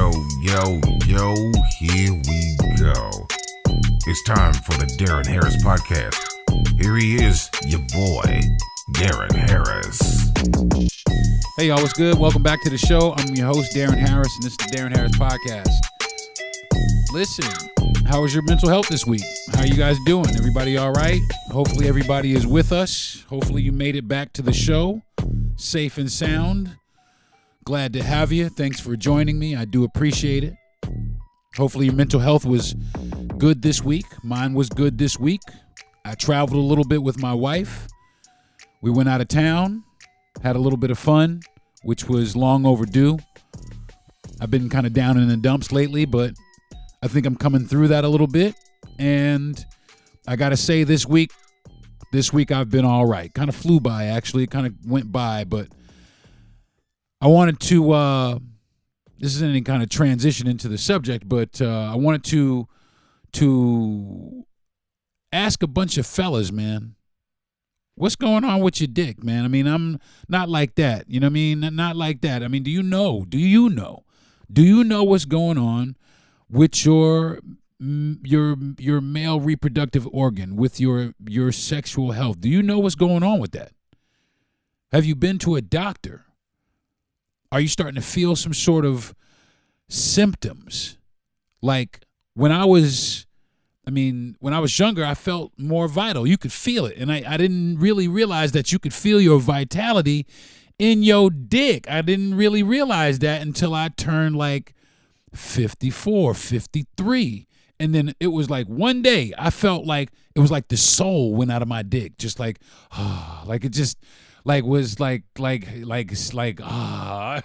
Yo, here we go. It's time for the Deron Harris Podcast. Here he is, your boy, Deron Harris. Hey y'all, what's good? Welcome back to the show. I'm your host, Deron Harris, and this is the Deron Harris Podcast. Listen, how was your mental health this week? How you guys doing? Everybody all right? Hopefully everybody is with us. Hopefully you made it back to the show, safe and sound. Glad to have you. Thanks for joining me. I do appreciate it. Hopefully your mental health was good this week. Mine was good this week. I traveled a little bit with my wife. We went out of town, had a little bit of fun, which was long overdue. I've been kind of down in the dumps lately, but I think I'm coming through that a little bit. And I got to say this week I've been all right. Kind of flew by, actually. It kind of went by, but I wanted to, this isn't any kind of transition into the subject, but I wanted to ask a bunch of fellas, man, what's going on with your dick, man? I mean, I'm not like that. You know what I mean? Not like that. I mean, do you know what's going on with your male reproductive organ, with your sexual health? Do you know what's going on with that? Have you been to a doctor? Are you starting to feel some sort of symptoms? Like when I was younger, I felt more vital. You could feel it. And I didn't really realize that you could feel your vitality in your dick. I didn't really realize that until I turned like 54, 53. And then it was like one day I felt like it was like the soul went out of my dick. Just like, like it just like was like it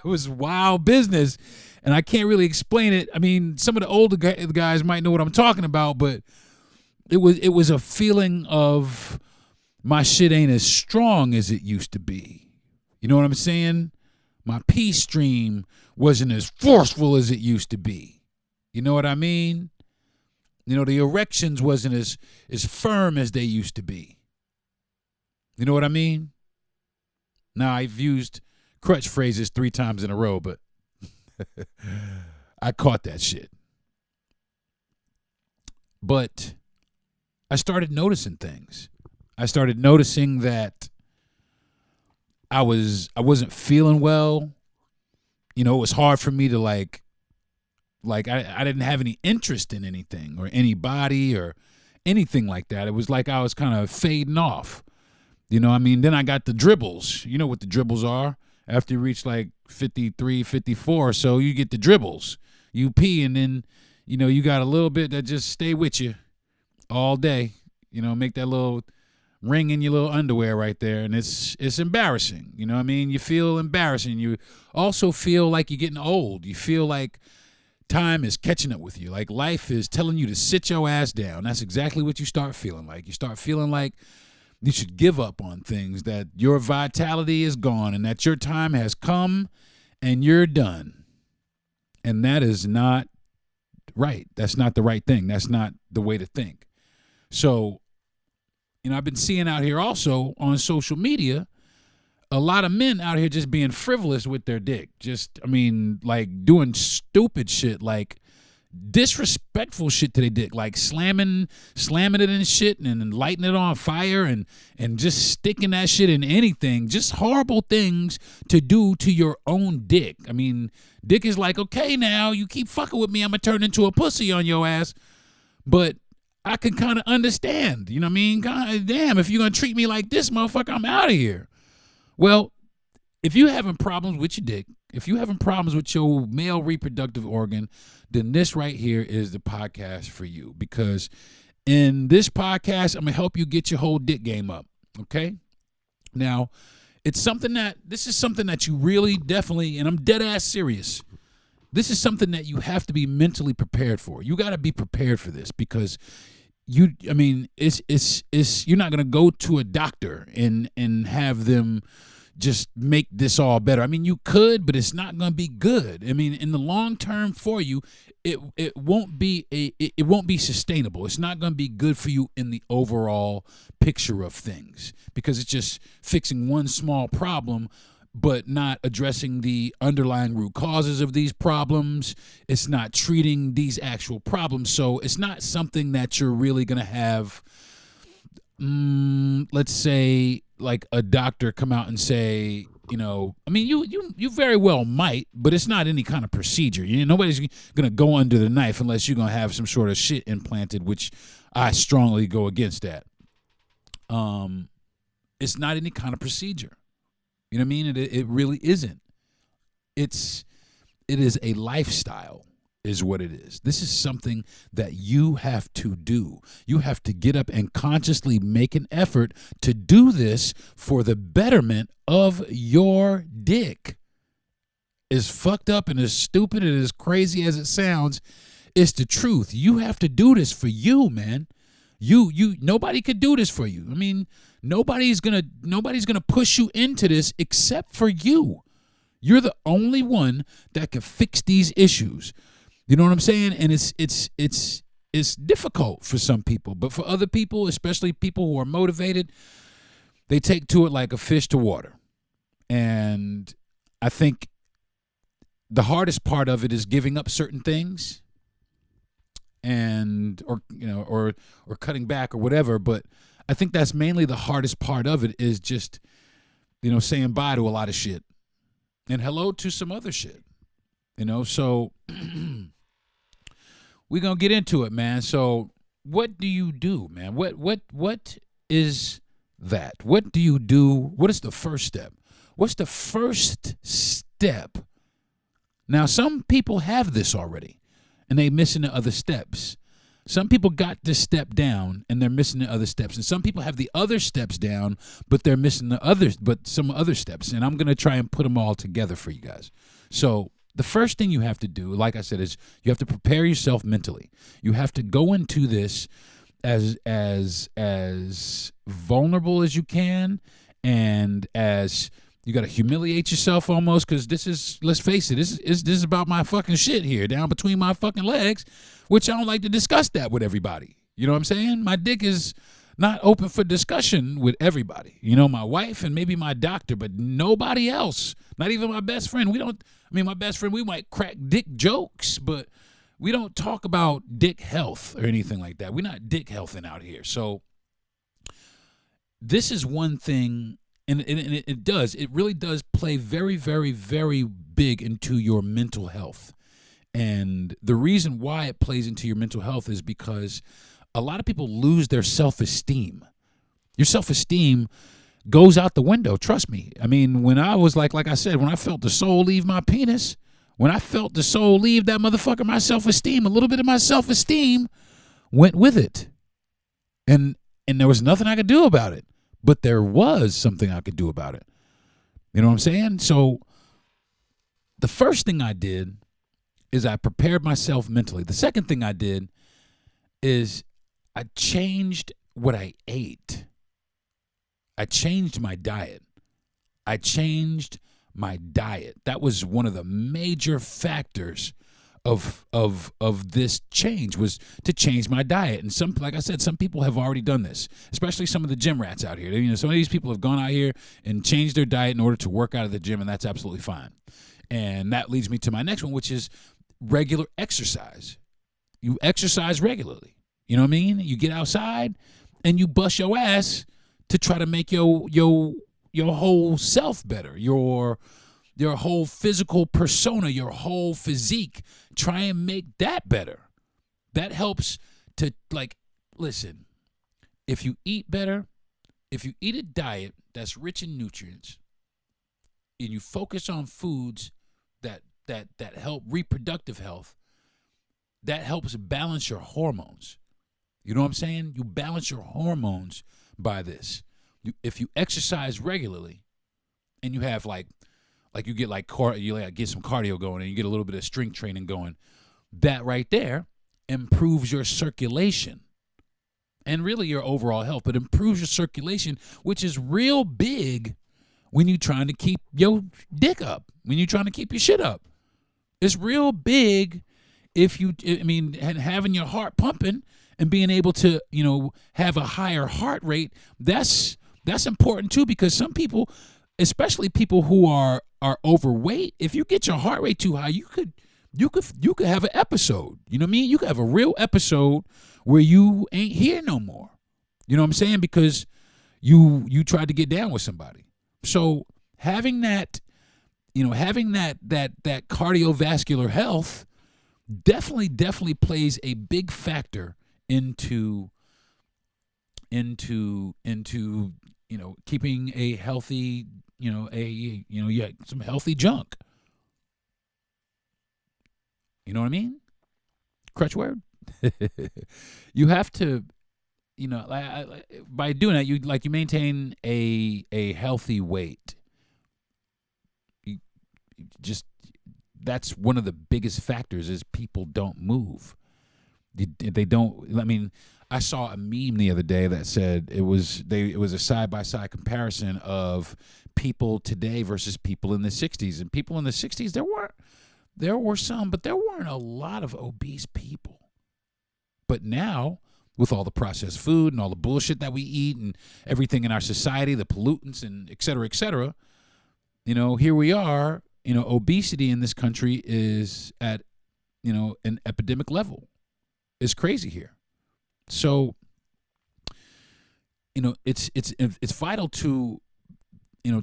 was wild business. And I can't really explain it. I mean, some of the older guys might know what I'm talking about, but it was a feeling of my shit ain't as strong as it used to be. You know what I'm saying? My pee stream wasn't as forceful as it used to be. You know what I mean? You know, the erections wasn't as firm as they used to be. You know what I mean? Now, I've used crutch phrases 3 times in a row, but I caught that shit. But I started noticing things. I started noticing that I wasn't feeling well. You know, it was hard for me to like I didn't have any interest in anything or anybody or anything like that. It was like I was kind of fading off. You know what I mean? Then I got the dribbles. You know what the dribbles are. After you reach like 53, 54 or so, you get the dribbles. You pee, and then, you know, you got a little bit that just stay with you all day. You know, make that little ring in your little underwear right there, and it's embarrassing. You know what I mean? You feel embarrassing. You also feel like you're getting old. You feel like time is catching up with you. Like life is telling you to sit your ass down. That's exactly what you start feeling like. You start feeling like you should give up on things, that your vitality is gone and that your time has come and you're done. And that is not right. That's not the right thing. That's not the way to think. So, you know, I've been seeing out here also on social media, a lot of men out here just being frivolous with their dick. Just, I mean, like doing stupid shit, like disrespectful shit to their dick, like slamming it in shit and lighting it on fire and just sticking that shit in anything. Just horrible things to do to your own dick. I mean, dick is like, okay, now you keep fucking with me, I'm gonna turn into a pussy on your ass. But I can kind of understand, you know what I mean? God damn, if you're gonna treat me like this, motherfucker, I'm out of here. Well, if you're having problems with your dick, if you're having problems with your male reproductive organ, then this right here is the podcast for you. Because in this podcast, I'm going to help you get your whole dick game up, okay? Now, this is something that you really definitely, and I'm dead ass serious, this is something that you have to be mentally prepared for. You got to be prepared for this because you're not going to go to a doctor and have them just make this all better. I mean, you could, but it's not going to be good. I mean, in the long term for you, it won't be sustainable. It's not going to be good for you in the overall picture of things because it's just fixing one small problem but not addressing the underlying root causes of these problems. It's not treating these actual problems. So it's not something that you're really going to have, let's say, like a doctor come out and say, you very well might, but it's not any kind of procedure. Nobody's going to go under the knife unless you're going to have some sort of shit implanted, which I strongly go against that. It's not any kind of procedure. You know what I mean? It really isn't. It is a lifestyle is what it is. This is something that you have to do. You have to get up and consciously make an effort to do this for the betterment of your dick. As fucked up and as stupid and as crazy as it sounds, it's the truth. You have to do this for you, man. Nobody could do this for you. I mean, nobody's gonna push you into this except for you. You're the only one that can fix these issues. You know what I'm saying? And it's difficult for some people, but for other people, especially people who are motivated, they take to it like a fish to water. And I think the hardest part of it is giving up certain things or cutting back or whatever. But I think that's mainly the hardest part of it is just, saying bye to a lot of shit and hello to some other shit, so we're going to get into it, man. So what do you do, man? What is that? What do you do? What is the first step? What's the first step? Now, some people have this already, and they missing the other steps. Some people got this step down, and they're missing the other steps. And some people have the other steps down, but they're missing some other steps. And I'm going to try and put them all together for you guys. So the first thing you have to do, like I said, is you have to prepare yourself mentally. You have to go into this as vulnerable as you can, and as you got to humiliate yourself almost, because this is, let's face it, this is about my fucking shit here down between my fucking legs, which I don't like to discuss that with everybody. You know what I'm saying? My dick is not open for discussion with everybody. My wife and maybe my doctor, but nobody else. Not even my best friend. My best friend, we might crack dick jokes, but we don't talk about dick health or anything like that. We're not dick healthing out here. So this is one thing, and it really does play very, very, very big into your mental health. And the reason why it plays into your mental health is because a lot of people lose their self-esteem. Your self-esteem goes out the window, trust me. I mean, when I was like I said, when I felt the soul leave my penis, when I felt the soul leave that motherfucker, my self-esteem, a little bit of my self-esteem went with it. And there was nothing I could do about it. But there was something I could do about it. You know what I'm saying? So the first thing I did is I prepared myself mentally. The second thing I did is I changed what I ate. I changed my diet. That was one of the major factors of this change, was to change my diet. And like I said, some people have already done this, especially some of the gym rats out here. Some of these people have gone out here and changed their diet in order to work out of the gym, and that's absolutely fine. And that leads me to my next one, which is regular exercise. You exercise regularly. You know what I mean? You get outside and you bust your ass to try to make your whole self better, your whole physical persona, your whole physique. Try and make that better. That helps to, listen, if you eat better, if you eat a diet that's rich in nutrients, and you focus on foods that help reproductive health, that helps balance your hormones. You know what I'm saying? You balance your hormones by this. If you exercise regularly, and you have you get get some cardio going, and you get a little bit of strength training going, that right there improves your circulation and really your overall health, but improves your circulation, which is real big when you're trying to keep your dick up, when you're trying to keep your shit up. It's real big and having your heart pumping and being able to, have a higher heart rate, that's important too, because some people, especially people who are overweight, if you get your heart rate too high, you could have an episode. You know what I mean? You could have a real episode where you ain't here no more. You know what I'm saying? Because you tried to get down with somebody. So having that cardiovascular health definitely plays a big factor into keeping a healthy, some healthy junk. You know what I mean? Crutch word. You have to, by doing that, you maintain a healthy weight. That's one of the biggest factors is people don't move. They don't. I mean, I saw a meme the other day that said it was a side-by-side comparison of people today versus people in the 60s. And people in the 60s, there were some, but there weren't a lot of obese people. But now, with all the processed food and all the bullshit that we eat and everything in our society, the pollutants and et cetera, here we are, obesity in this country is at, an epidemic level. It's crazy here. So, it's vital to,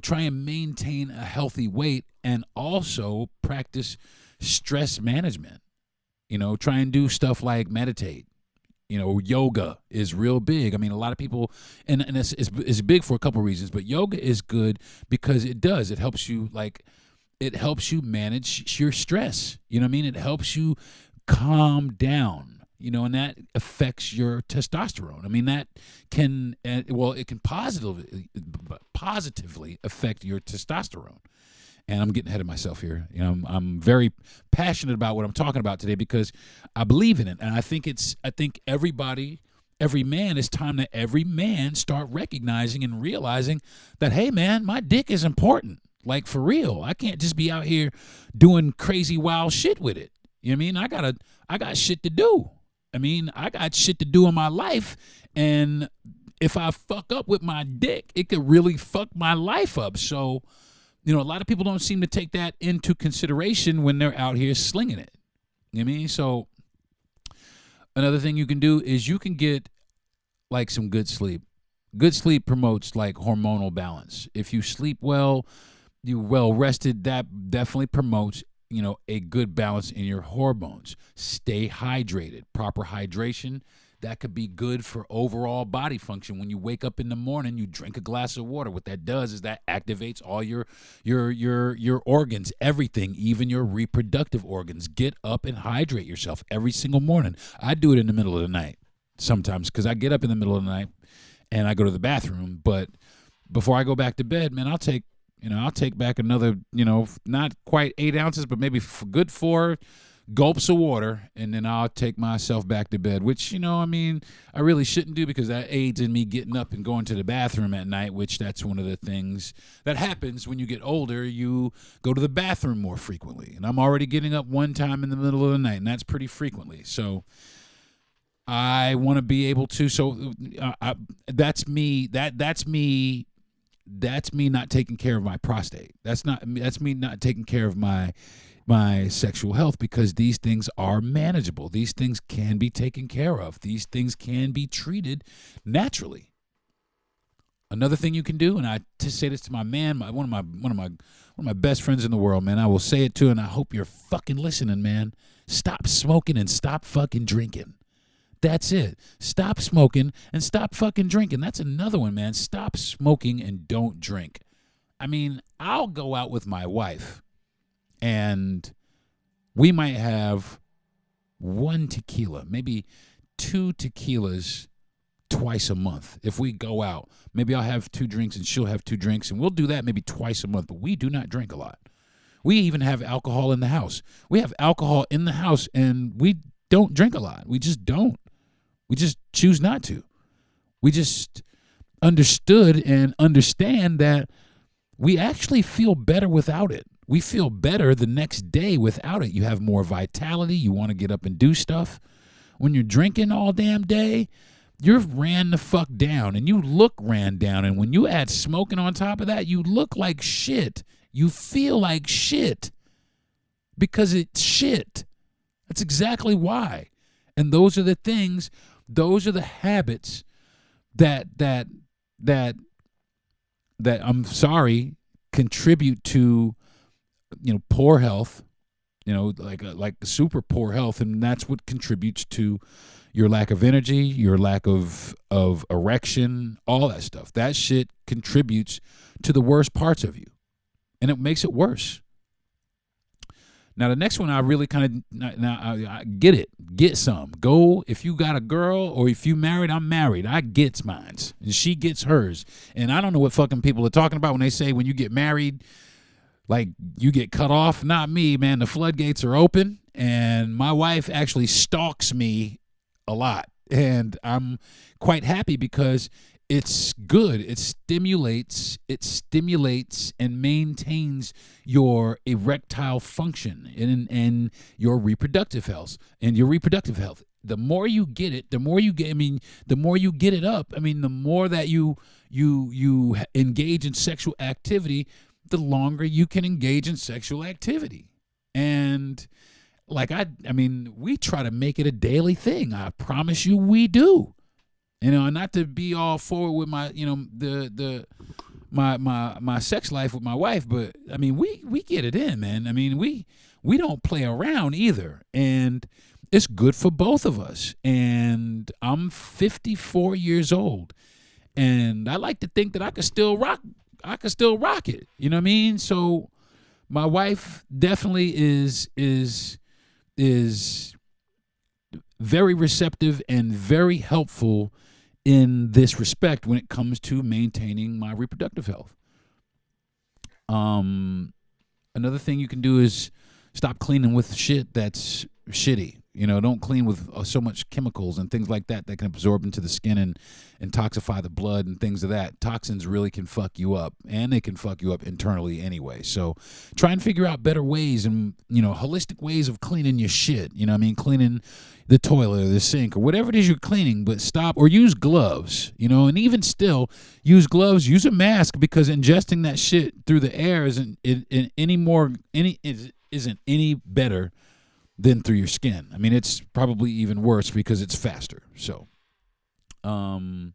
try and maintain a healthy weight and also practice stress management. Try and do stuff like meditate. Yoga is real big. I mean, a lot of people, and it's big for a couple of reasons, but yoga is good because it helps you manage your stress. You know what I mean? It helps you calm down. And that affects your testosterone. I mean, that can, it can positively affect your testosterone. And I'm getting ahead of myself here. I'm very passionate about what I'm talking about today because I believe in it. And I think it's time that every man start recognizing and realizing that, hey man, my dick is important. Like for real. I can't just be out here doing crazy wild shit with it. You know what I mean? I got shit to do. I mean, I got shit to do in my life, and if I fuck up with my dick, it could really fuck my life up. So, a lot of people don't seem to take that into consideration when they're out here slinging it. You know what I mean? So, another thing you can do is you can get, some good sleep. Good sleep promotes, hormonal balance. If you sleep well, you're well rested, that definitely promotes a good balance in your hormones. Stay hydrated. Proper hydration, that could be good for overall body function. When you wake up in the morning, you drink a glass of water. What that does is that activates all your organs, everything, even your reproductive organs. Get up and hydrate yourself every single morning. I do it in the middle of the night sometimes because I get up in the middle of the night and I go to the bathroom. But before I go back to bed, man, I'll take back another, not quite 8 ounces, but maybe good 4 gulps of water, and then I'll take myself back to bed, which, I really shouldn't do because that aids in me getting up and going to the bathroom at night, which that's one of the things that happens when you get older. You go to the bathroom more frequently, and I'm already getting up one time in the middle of the night, and that's pretty frequently. So I want to be able to, that's me not taking care of my prostate. That's me not taking care of my sexual health because these things are manageable. These things can be taken care of. These things can be treated naturally. Another thing you can do, and I just say this to my man, one of my best friends in the world, man. I will say it to, and I hope you're fucking listening, man. Stop smoking and stop fucking drinking. That's it. Stop smoking and stop fucking drinking. That's another one, man. Stop smoking and don't drink. I mean, I'll go out with my wife and we might have 1 tequila, maybe 2 tequilas twice a month. If we go out, maybe I'll have 2 drinks and she'll have 2 drinks, and we'll do that maybe twice a month, but we do not drink a lot. We even have alcohol in the house. We have alcohol in the house and we don't drink a lot. We just don't. We just choose not to. We just understood and understand that we actually feel better without it. We feel better the next day without it. You have more vitality. You want to get up and do stuff. When you're drinking all damn day, you're ran the fuck down, and you look ran down. And when you add smoking on top of that, you look like shit. You feel like shit because it's shit. That's exactly why. And those are the things, those are the habits that I'm sorry contribute to, poor health, like super poor health, and that's what contributes to your lack of energy, your lack of erection, all that stuff. That shit contributes to the worst parts of you, and it makes it worse. Now, the next one, I really I get it. Get some. Go, if you got a girl or if you married, I'm married. I gets mines, and she gets hers. And I don't know what fucking people are talking about when they say when you get married, like you get cut off. Not me, man. The floodgates are open, and my wife actually stalks me a lot. And I'm quite happy because it's good. It stimulates and maintains your erectile function and your reproductive health. The more you get it, the more you get it up. The more that you engage in sexual activity, the longer you can engage in sexual activity. And we try to make it a daily thing. I promise you we do. Not to be all forward with my, my sex life with my wife, but we get it in, man. We don't play around either, and it's good for both of us. And I'm 54 years old, and I like to think that I could still rock it. You know what I mean? So my wife definitely is very receptive and very helpful in this respect when it comes to maintaining my reproductive health. Another thing you can do is stop cleaning with shit that's shitty. Don't clean with so much chemicals and things like that can absorb into the skin and toxify the blood and things of that. Toxins really can fuck you up, and they can fuck you up internally anyway. So try and figure out better ways and, holistic ways of cleaning your shit. Cleaning the toilet or the sink or whatever it is you're cleaning, but stop or use gloves, and even still use gloves, use a mask, because ingesting that shit through the air isn't any better than through your skin. It's probably even worse because it's faster. So, and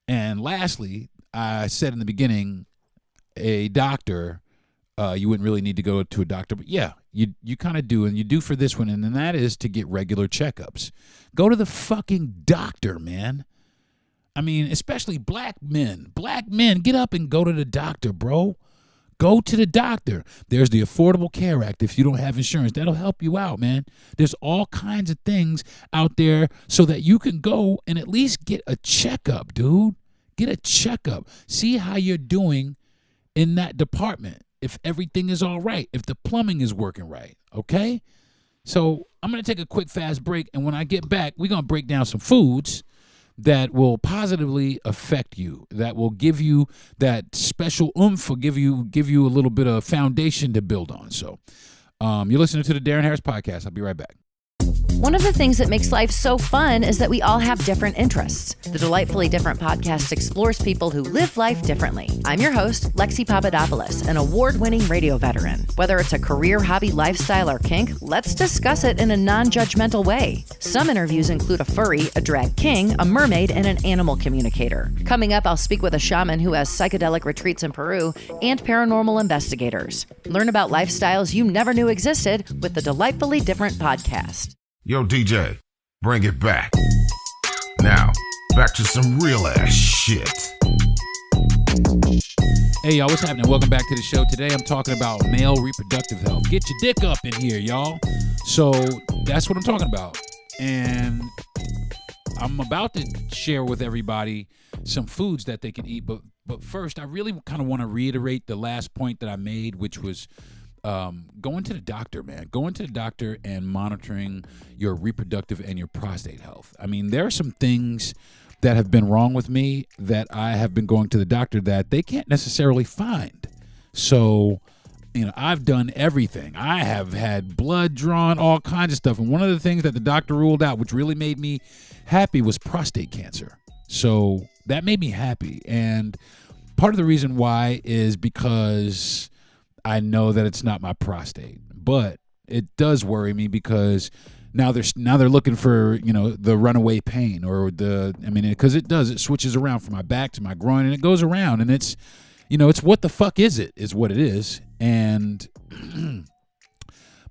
lastly, I said in the beginning, a doctor, you wouldn't really need to go to a doctor, but yeah, you kind of do, and you do for this one, and then that is to get regular checkups. Go to the fucking doctor, man. Especially black men. Black men, get up and go to the doctor, bro. Go to the doctor. There's the Affordable Care Act. If you don't have insurance, that'll help you out, man. There's all kinds of things out there so that you can go and at least get a checkup, dude. Get a checkup. See how you're doing in that department. If everything is all right, if the plumbing is working right, okay? So I'm going to take a quick, fast break, and when I get back, we're going to break down some foods that will positively affect you, that will give you that special oomph, or give you a little bit of foundation to build on. So you're listening to the Deron Harris Podcast. I'll be right back. One of the things that makes life so fun is that we all have different interests. The Delightfully Different podcast explores people who live life differently. I'm your host, Lexi Papadopoulos, an award-winning radio veteran. Whether it's a career, hobby, lifestyle, or kink, let's discuss it in a non-judgmental way. Some interviews include a furry, a drag king, a mermaid, and an animal communicator. Coming up, I'll speak with a shaman who has psychedelic retreats in Peru and paranormal investigators. Learn about lifestyles you never knew existed with the Delightfully Different podcast. Yo, DJ, bring it back. Now, back to some real ass shit. Hey, y'all, what's happening? Welcome back to the show. Today I'm talking about male reproductive health. Get your dick up in here, y'all. So that's what I'm talking about. And I'm about to share with everybody some foods that they can eat. But first, I really kind of want to reiterate the last point that I made, which was going to the doctor, man. Going to the doctor and monitoring your reproductive and your prostate health. There are some things that have been wrong with me that I have been going to the doctor that they can't necessarily find. So I've done everything. I have had blood drawn, all kinds of stuff. And one of the things that the doctor ruled out, which really made me happy, was prostate cancer. So that made me happy. And part of the reason why is because I know that it's not my prostate. But it does worry me because now they're looking for, the runaway pain or because it switches around from my back to my groin and it goes around, and it's what the fuck is it is what it is. And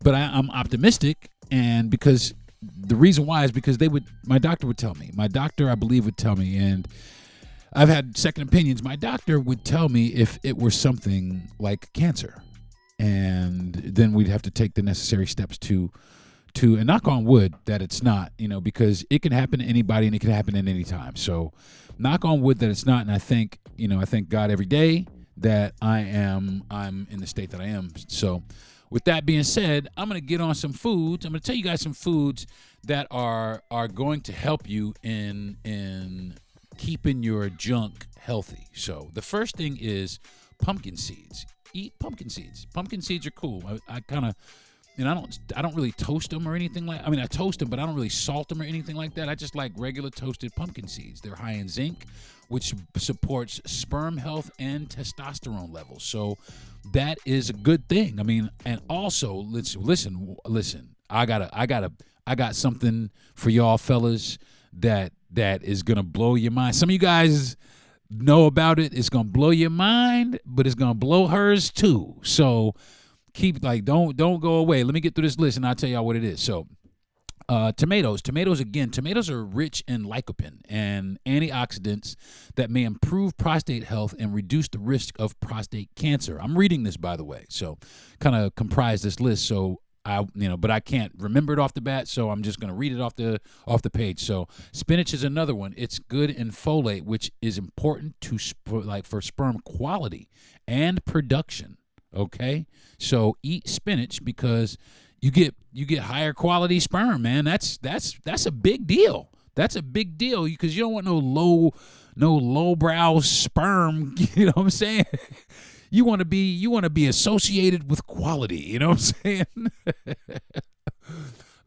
but I'm optimistic, and because the reason why is because my doctor would tell me. My doctor, I believe, would tell me, and I've had second opinions. My doctor would tell me if it were something like cancer, and then we'd have to take the necessary steps to and knock on wood that it's not, because it can happen to anybody and it can happen at any time. So knock on wood that it's not. And I thank God every day that I'm in the state that I am. So with that being said, I'm going to get on some foods. I'm going to tell you guys some foods that are going to help you in keeping your junk healthy. So the first thing is pumpkin seeds. Eat pumpkin seeds. Pumpkin seeds are cool. I kind of, I don't really toast them or anything like. I toast them, but I don't really salt them or anything like that. I just like regular toasted pumpkin seeds. They're high in zinc, which supports sperm health and testosterone levels. So that is a good thing. And also listen. I got something for y'all fellas that is gonna blow your mind. Some of you guys know about it. It's gonna blow your mind, but it's gonna blow hers too. So don't go away. Let me get through this list and I'll tell y'all what it is. So tomatoes are rich in lycopene and antioxidants that may improve prostate health and reduce the risk of prostate cancer. I'm reading this, by the way, so kind of comprise this list. So but I can't remember it off the bat, so I'm just going to read it off the page. So spinach is another one. It's good in folate, which is important for sperm quality and production. Okay, so eat spinach because you get higher quality sperm, man. That's a big deal. That's a big deal because you don't want no lowbrow sperm. You know what I'm saying? You want to be associated with quality. You know what I'm saying?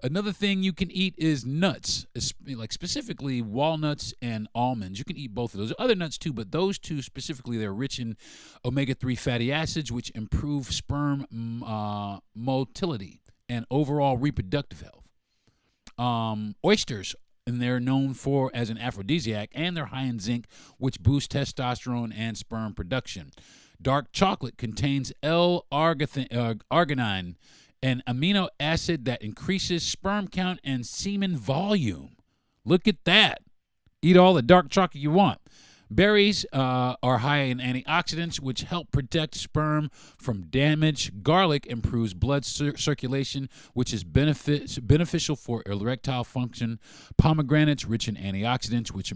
Another thing you can eat is nuts, like specifically walnuts and almonds. You can eat both of those. Other nuts too, but those two specifically, they're rich in omega-3 fatty acids, which improve sperm motility and overall reproductive health. Oysters, and they're known as an aphrodisiac, and they're high in zinc, which boosts testosterone and sperm production. Dark chocolate contains L-arginine, an amino acid that increases sperm count and semen volume. Look at that. Eat all the dark chocolate you want. Berries are high in antioxidants, which help protect sperm from damage. Garlic improves blood circulation, which is beneficial for erectile function. Pomegranates, rich in antioxidants, which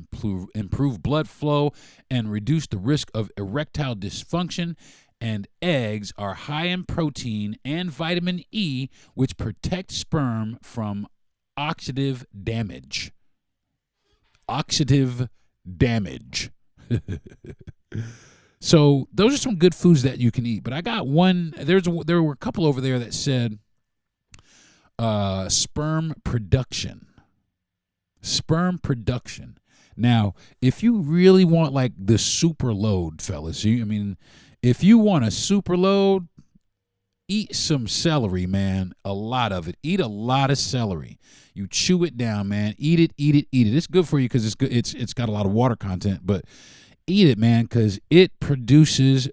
improve blood flow and reduce the risk of erectile dysfunction. And eggs are high in protein and vitamin E, which protect sperm from oxidative damage. Oxidative damage. So those are some good foods that you can eat. But I got one. There were a couple over there that said sperm production. Sperm production. Now, if you really want like the super load, fellas, if you want a super load, eat some celery, man. A lot of it. Eat a lot of celery. You chew it down, man. Eat it. It's good for you because it's good. It's got a lot of water content, but eat it, man, because it produces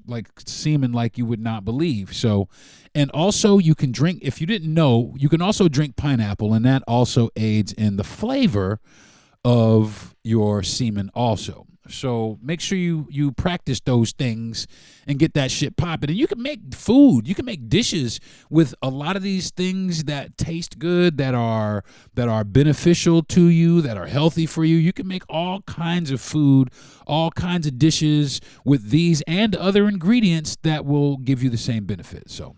like semen like you would not believe. So, and also you can drink, if you didn't know, you can also drink pineapple, and that also aids in the flavor of your semen also. So make sure you practice those things and get that shit popping. And you can make food. You can make dishes with a lot of these things that taste good, that are beneficial to you, that are healthy for you. You can make all kinds of food, all kinds of dishes with these and other ingredients that will give you the same benefit. So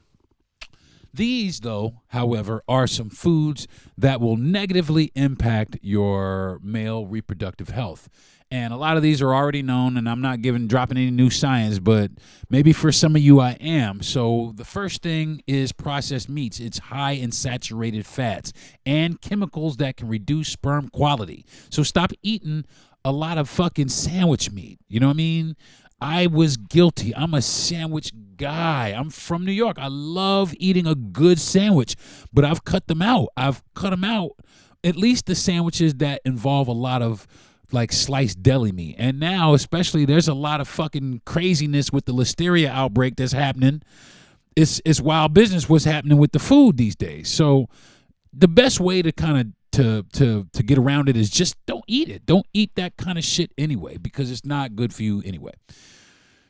these, though, however, are some foods that will negatively impact your male reproductive health. And a lot of these are already known, and I'm not dropping any new science, but maybe for some of you I am. So the first thing is processed meats. It's high in saturated fats and chemicals that can reduce sperm quality. So stop eating a lot of fucking sandwich meat. You know what I mean? I was guilty. I'm a sandwich guy. I'm from New York. I love eating a good sandwich, but I've cut them out. At least the sandwiches that involve a lot of like sliced deli meat. And now, especially, there's a lot of fucking craziness with the listeria outbreak that's happening. It's wild business what's happening with the food these days. So the best way to kind of to get around it is just don't eat it. Don't eat that kind of shit anyway, because it's not good for you anyway.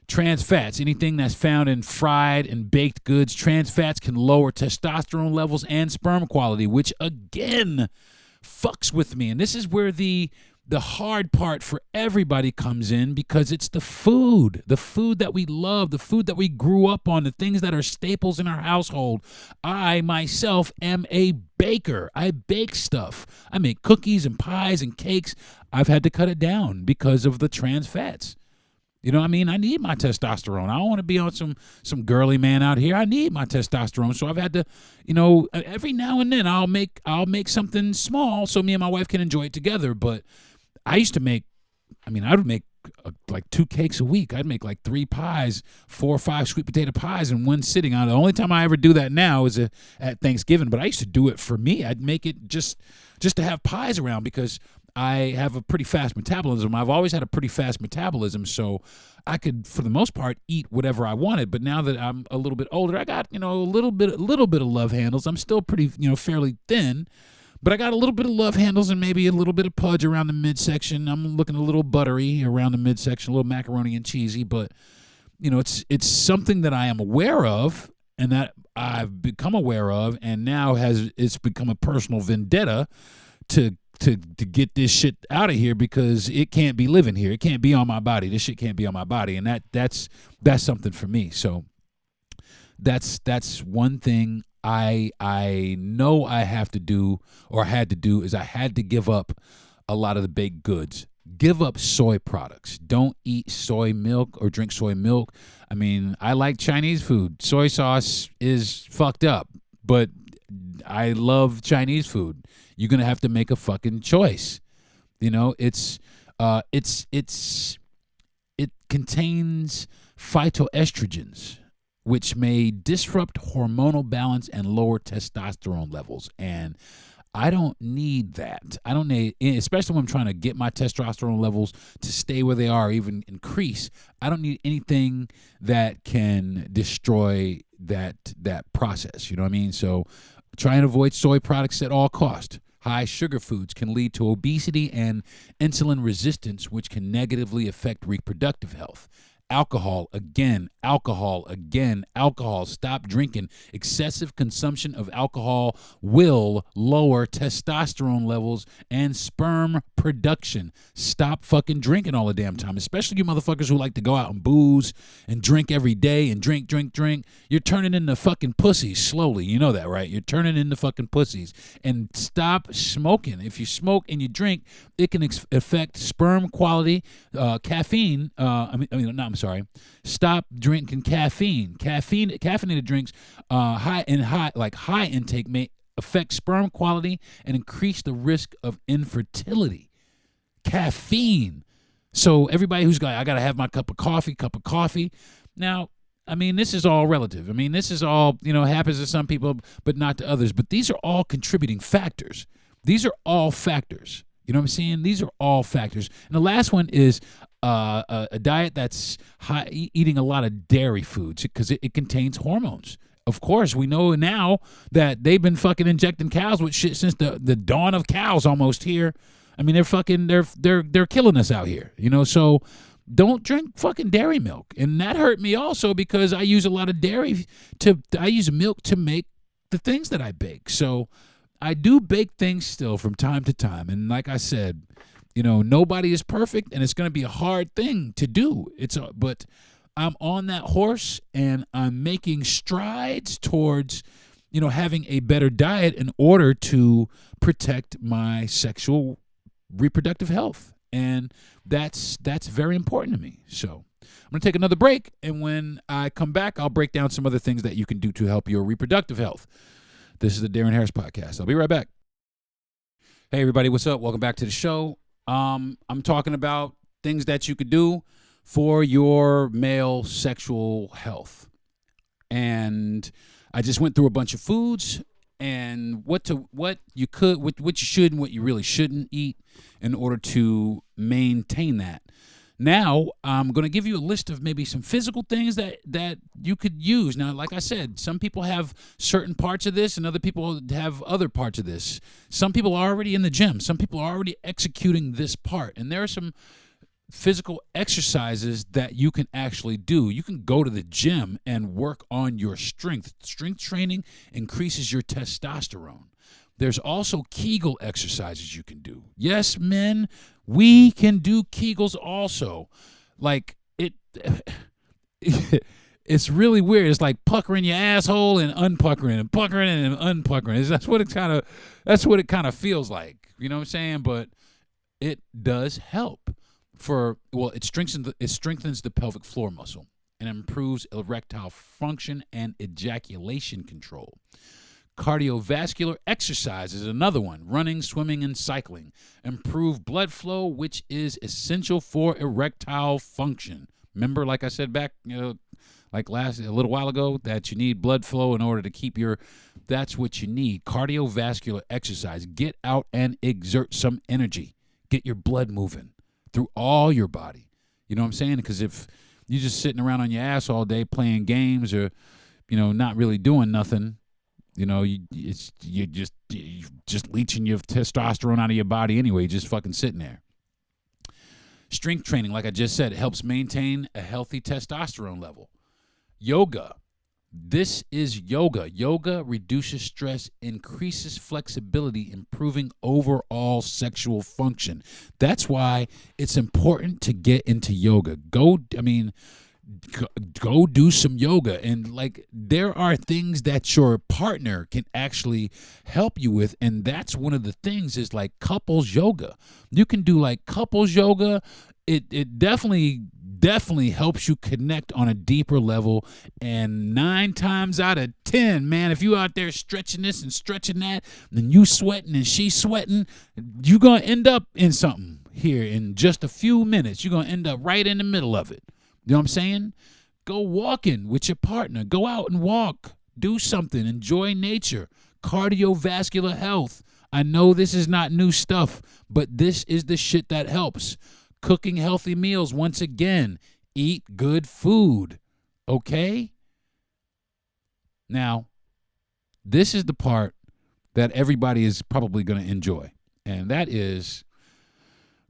Trans fats, anything that's found in fried and baked goods. Trans fats can lower testosterone levels and sperm quality, which again fucks with me. And this is where the hard part for everybody comes in, because it's the food that we love, the food that we grew up on, the things that are staples in our household. I myself am a baker. I bake stuff. I make cookies and pies and cakes. I've had to cut it down because of the trans fats. You know what I mean? I need my testosterone. I don't want to be on some girly man out here. I need my testosterone. So I've had to, every now and then I'll make something small so me and my wife can enjoy it together. But I used to I would make like 2 cakes a week. I'd make like 3 pies, 4 or 5 sweet potato pies in one sitting. The only time I ever do that now is at Thanksgiving, but I used to do it for me. I'd make it just to have pies around, because I have a pretty fast metabolism. I've always had a pretty fast metabolism, so I could, for the most part, eat whatever I wanted. But now that I'm a little bit older, I got, a little bit of love handles. I'm still pretty, fairly thin, but I got a little bit of love handles and maybe a little bit of pudge around the midsection. I'm looking a little buttery around the midsection, a little macaroni and cheesy, but it's something that I am aware of and that I've become aware of, and now it's become a personal vendetta to get this shit out of here, because it can't be living here. It can't be on my body. This shit can't be on my body, and that's something for me. So that's one thing I know I have to do, or had to do, is I had to give up a lot of the baked goods. Give up soy products. Don't eat soy milk or drink soy milk. I mean, I like Chinese food. Soy sauce is fucked up, but I love Chinese food. You're gonna have to make a fucking choice. It contains phytoestrogens, which may disrupt hormonal balance and lower testosterone levels. And I don't need that. I don't need, especially when I'm trying to get my testosterone levels to stay where they are, or even increase. I don't need anything that can destroy that process. You know what I mean? So try and avoid soy products at all costs. High sugar foods can lead to obesity and insulin resistance, which can negatively affect reproductive health. Alcohol. Stop drinking. Excessive consumption of alcohol will lower testosterone levels and sperm production. Stop fucking drinking all the damn time, especially you motherfuckers who like to go out and booze and drink every day and drink. You're turning into fucking pussies slowly. You know that, right? You're turning into fucking pussies. And stop smoking. If you smoke and you drink, it can affect sperm quality, caffeine. Stop drinking caffeine. Caffeinated drinks, high intake may affect sperm quality and increase the risk of infertility. Caffeine. So everybody who's I got to have my cup of coffee. Now, this is all relative. This is all, happens to some people, but not to others. But these are all contributing factors. These are all factors. You know what I'm saying? These are all factors. And the last one is a diet that's eating a lot of dairy foods, because it contains hormones. Of course, we know now that they've been fucking injecting cows with shit since the dawn of cows almost here. They're killing us out here, so don't drink fucking dairy milk. And that hurt me also, because I use a lot of I use milk to make the things that I bake. So I do bake things still from time to time. And like I said, nobody is perfect, and it's going to be a hard thing to do. But I'm on that horse, and I'm making strides towards, having a better diet in order to protect my sexual reproductive health. And that's very important to me. So I'm going to take another break, and when I come back, I'll break down some other things that you can do to help your reproductive health. This is the Deron Harris Podcast. I'll be right back. Hey, everybody, what's up? Welcome back to the show. I'm talking about things that you could do for your male sexual health. And I just went through a bunch of foods and what you should and what you really shouldn't eat in order to maintain that. Now, I'm going to give you a list of maybe some physical things that you could use. Now, like I said, some people have certain parts of this and other people have other parts of this. Some people are already in the gym. Some people are already executing this part. And there are some physical exercises that you can actually do. You can go to the gym and work on your strength. Strength training increases your testosterone. There's also Kegel exercises you can do. Yes, men, we can do Kegels also. Like it's really weird. It's like puckering your asshole and unpuckering and puckering and unpuckering. That's what it kind of feels like. You know what I'm saying? But it does help. It strengthens the pelvic floor muscle and improves erectile function and ejaculation control. Cardiovascular exercise is another one. Running, swimming, and cycling improve blood flow, which is essential for erectile function. Remember, like I said back, a little while ago, that you need blood flow in order to keep that's what you need. Cardiovascular exercise. Get out and exert some energy. Get your blood moving through all your body. You know what I'm saying? Because if you're just sitting around on your ass all day playing games or, not really doing nothing, you're just leaching your testosterone out of your body anyway. You're just fucking sitting there. Strength training, like I just said, it helps maintain a healthy testosterone level. Yoga. This is yoga. Yoga reduces stress, increases flexibility, improving overall sexual function. That's why it's important to get into yoga. Go do some yoga. And there are things that your partner can actually help you with. And that's one of the things is couples yoga. You can do couples yoga. It definitely helps you connect on a deeper level. And 9 times out of 10, man, if you out there stretching this and stretching that, and you sweating and she sweating, you're going to end up in something here in just a few minutes. You're going to end up right in the middle of it. You know what I'm saying? Go walking with your partner. Go out and walk. Do something. Enjoy nature. Cardiovascular health. I know this is not new stuff, but this is the shit that helps. Cooking healthy meals. Once again, eat good food. Okay? Now, this is the part that everybody is probably going to enjoy, and that is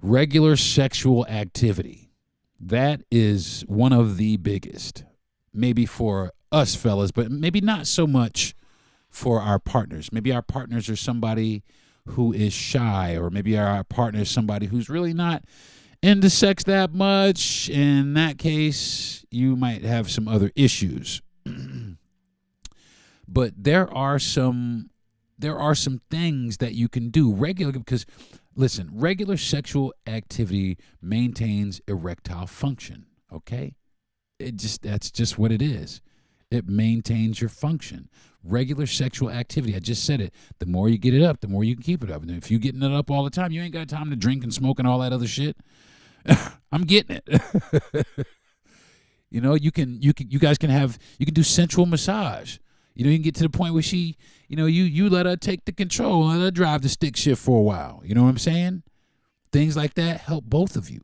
regular sexual activity. That is one of the biggest, maybe for us fellas, but maybe not so much for our partners. Maybe our partners are somebody who is shy, or maybe our partner is somebody who's really not into sex that much. In that case, you might have some other issues. But there are some things that you can do regularly, because listen, regular sexual activity maintains erectile function, okay? That's just what it is. It maintains your function. Regular sexual activity, I just said it. The more you get it up, the more you can keep it up. And if you're getting it up all the time, you ain't got time to drink and smoke and all that other shit. I'm getting it. You guys can do sensual massage. You can get to the point where she, you let her take the control, let her drive the stick shift for a while. You know what I'm saying? Things like that help both of you.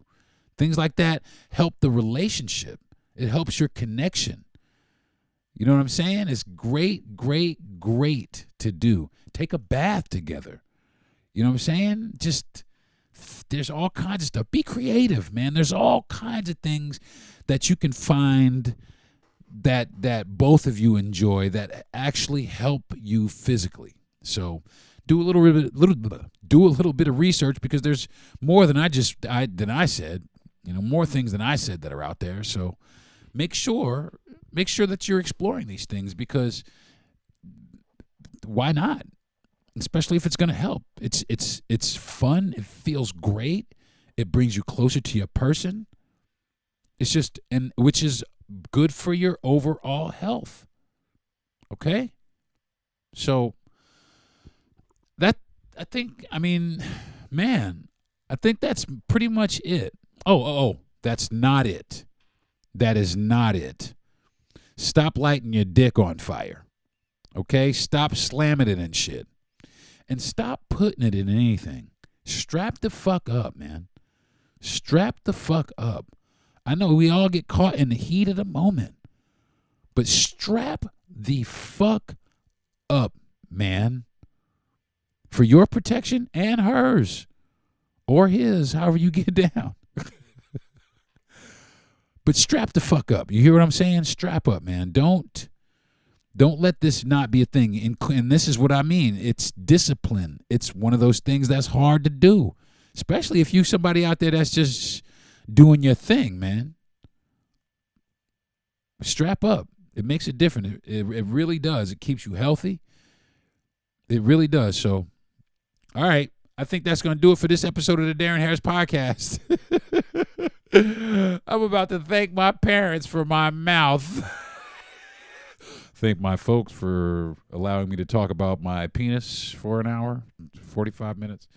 Things like that help the relationship. It helps your connection. You know what I'm saying? It's great, great, great to do. Take a bath together. You know what I'm saying? There's all kinds of stuff. Be creative, man. There's all kinds of things that you can find that both of you enjoy that actually help you physically. So do a little bit of research, because there's more than I said. More things than I said that are out there. So make sure that you're exploring these things, because why not? Especially if it's going to help. It's fun. It feels great. It brings you closer to your person. It's just, and which is good for your overall health. Okay? So that, I think that's pretty much it. Oh, that's not it. That is not it. Stop lighting your dick on fire. Okay? Stop slamming it in shit. And stop putting it in anything. Strap the fuck up, man. Strap the fuck up. I know we all get caught in the heat of the moment. But strap the fuck up, man. For your protection and hers. Or his, however you get down. But strap the fuck up. You hear what I'm saying? Strap up, man. Don't let this not be a thing. And this is what I mean. It's discipline. It's one of those things that's hard to do. Especially if you're somebody out there that's just doing your thing, man. Strap up. It makes it different. It really does. It keeps you healthy. It really does. So, all right. I think that's going to do it for this episode of the Deron Harris Podcast. I'm about to thank my parents for my mouth. Thank my folks for allowing me to talk about my penis for an hour, 45 minutes.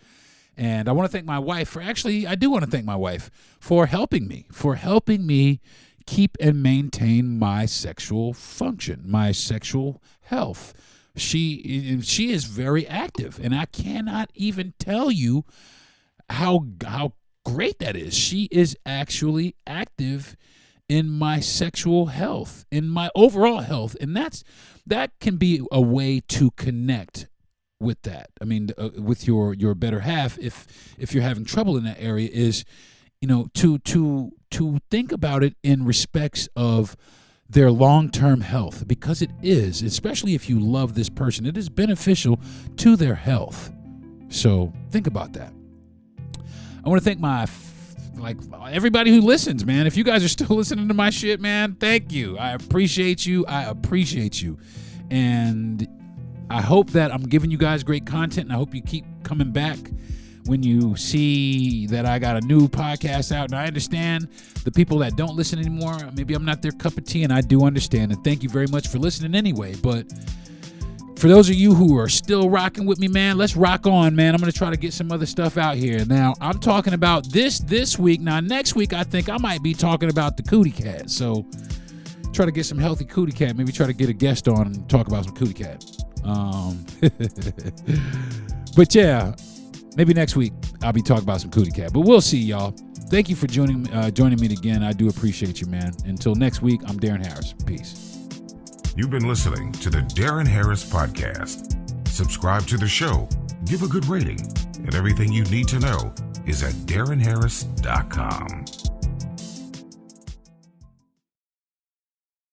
And I want to thank my wife I do want to thank my wife for helping me keep and maintain my sexual function, my sexual health. She is very active, and I cannot even tell you how great that is. She is actually active in my sexual health, in my overall health, and that can be a way to connect with that. I mean, with your better half, if you're having trouble in that area, is to think about it in respects of their long-term health, because it is, especially if you love this person, it is beneficial to their health. So think about that. I want to thank everybody who listens, man. If you guys are still listening to my shit, man, thank you. I appreciate you. And I hope that I'm giving you guys great content, and I hope you keep coming back when you see that I got a new podcast out. And I understand the people that don't listen anymore, maybe I'm not their cup of tea, and I do understand. And thank you very much for listening anyway. But for those of you who are still rocking with me, man, let's rock on, man. I'm going to try to get some other stuff out here. Now, I'm talking about this week. Now, next week, I think I might be talking about the cootie cat. So try to get some healthy cootie cat. Maybe try to get a guest on and talk about some cootie cat. But yeah, maybe next week I'll be talking about some cootie cat. But we'll see, y'all. Thank you for joining me again. I do appreciate you, man. Until next week, I'm Deron Harris. Peace. You've been listening to the Deron Harris Podcast. Subscribe to the show, give a good rating, and everything you need to know is at DeronHarris.com.